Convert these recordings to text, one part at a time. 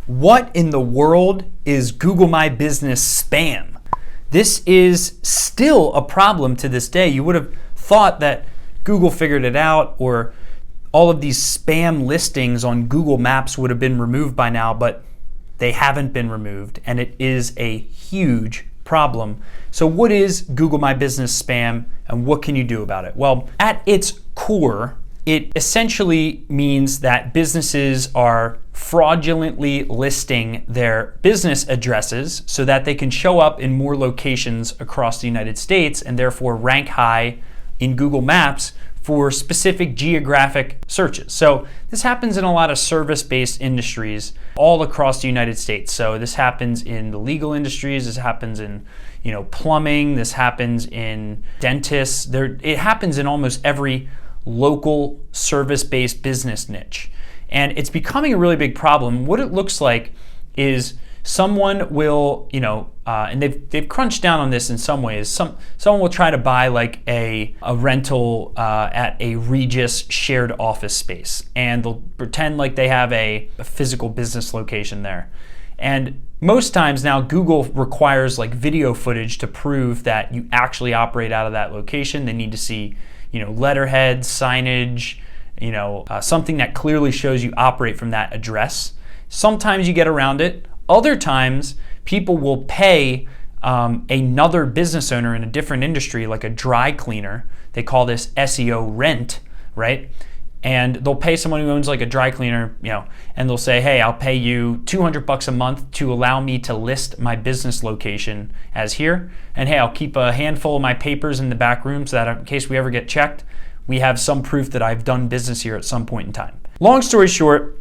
What in the world is Google My Business spam? This is still a problem to this day. You would have thought that Google figured it out, or all of these spam listings on Google Maps would have been removed by now, but they haven't been removed, and it is a huge problem. So what is Google My Business spam, and what can you do about it? Well, at its core, it essentially means that businesses are fraudulently listing their business addresses so that they can show up in more locations across the United States and therefore rank high in Google Maps for specific geographic searches. So this happens in a lot of service-based industries all across the United States. So this happens in the legal industries, this happens in plumbing, this happens in dentists. It happens in almost every local service-based business niche. And it's becoming a really big problem. What it looks like is someone will, and they've crunched down on this in some ways. Someone will try to buy like a rental at a Regus shared office space, and they'll pretend like they have a physical business location there. And most times now Google requires like video footage to prove that you actually operate out of that location. They need to see letterhead, signage, something that clearly shows you operate from that address. Sometimes you get around it. Other times people will pay another business owner in a different industry, like a dry cleaner. They call this SEO rent, right? And they'll pay someone who owns like a dry cleaner, and they'll say, hey, I'll pay you $200 a month to allow me to list my business location as here. And hey, I'll keep a handful of my papers in the back room so that in case we ever get checked, we have some proof that I've done business here at some point in time. Long story short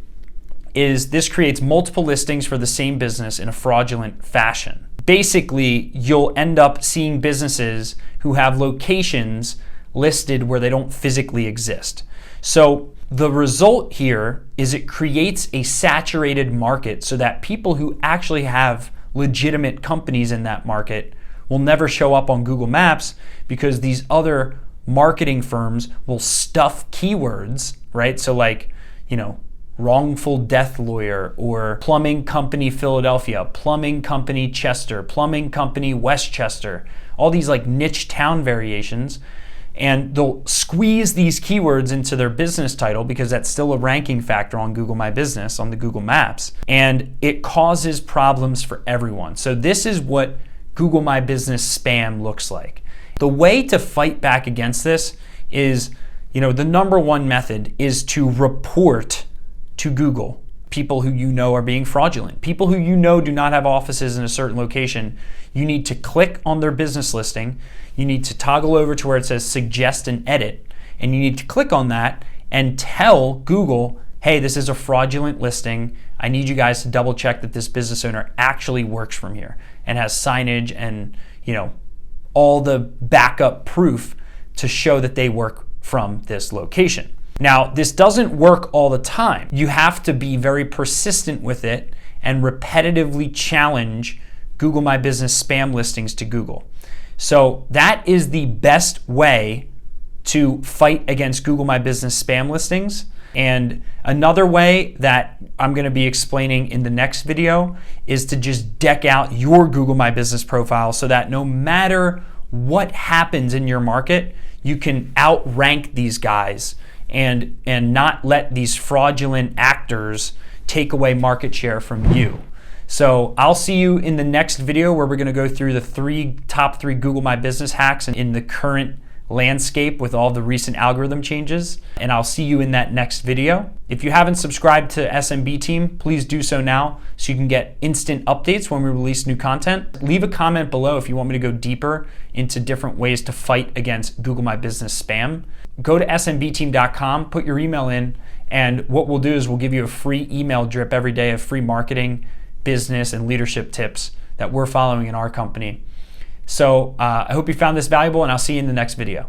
is this creates multiple listings for the same business in a fraudulent fashion. Basically, you'll end up seeing businesses who have locations listed where they don't physically exist. So the result here is it creates a saturated market so that people who actually have legitimate companies in that market will never show up on Google Maps because these other marketing firms will stuff keywords, right? So like, wrongful death lawyer, or plumbing company Philadelphia, plumbing company Chester, plumbing company Westchester, all these like niche town variations. And they'll squeeze these keywords into their business title because that's still a ranking factor on Google My Business, on the Google Maps. And it causes problems for everyone. So this is what Google My Business spam looks like. The way to fight back against this is, the number one method is to report to Google people who are being fraudulent. People who do not have offices in a certain location. You need to click on their business listing. You need to toggle over to where it says suggest and edit, and you need to click on that and tell Google, hey, this is a fraudulent listing. I need you guys to double check that this business owner actually works from here and has signage and all the backup proof to show that they work from this location. Now, this doesn't work all the time. You have to be very persistent with it and repetitively challenge Google My Business spam listings to Google. So that is the best way to fight against Google My Business spam listings. And another way that I'm going to be explaining in the next video is to just deck out your Google My Business profile so that no matter what happens in your market, you can outrank these guys and not let these fraudulent actors take away market share from you. So I'll see you in the next video where we're going to go through the top three Google My Business hacks in the current landscape with all the recent algorithm changes. And I'll see you in that next video. If you haven't subscribed to SMB Team, please do so now so you can get instant updates when we release new content. Leave a comment below if you want me to go deeper into different ways to fight against Google My Business spam. Go to smbteam.com, put your email in, and what we'll do is we'll give you a free email drip every day of free marketing, business, and leadership tips that we're following in our company. So I hope you found this valuable, and I'll see you in the next video.